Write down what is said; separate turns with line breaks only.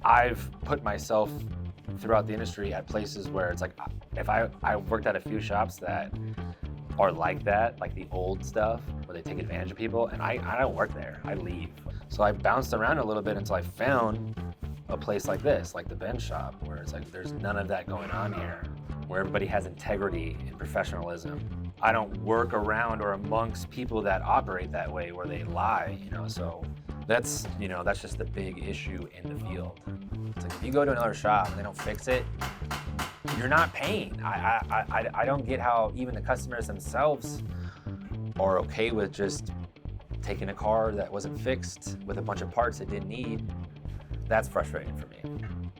I've put myself throughout the industry at places where it's like, if I worked at a few shops that are like that, like the old stuff, where they take advantage of people, and I don't work there, I leave. So I bounced around a little bit until I found a place like this, like the Benz shop, where it's like, there's none of that going on here, where everybody has integrity and professionalism. I don't work around or amongst people that operate that way, where they lie, so that's just the big issue in the field. It's like, if you go to another shop and they don't fix it, you're not paying. I don't get how even the customers themselves are okay with just taking a car that wasn't fixed with a bunch of parts it didn't need. That's frustrating for me.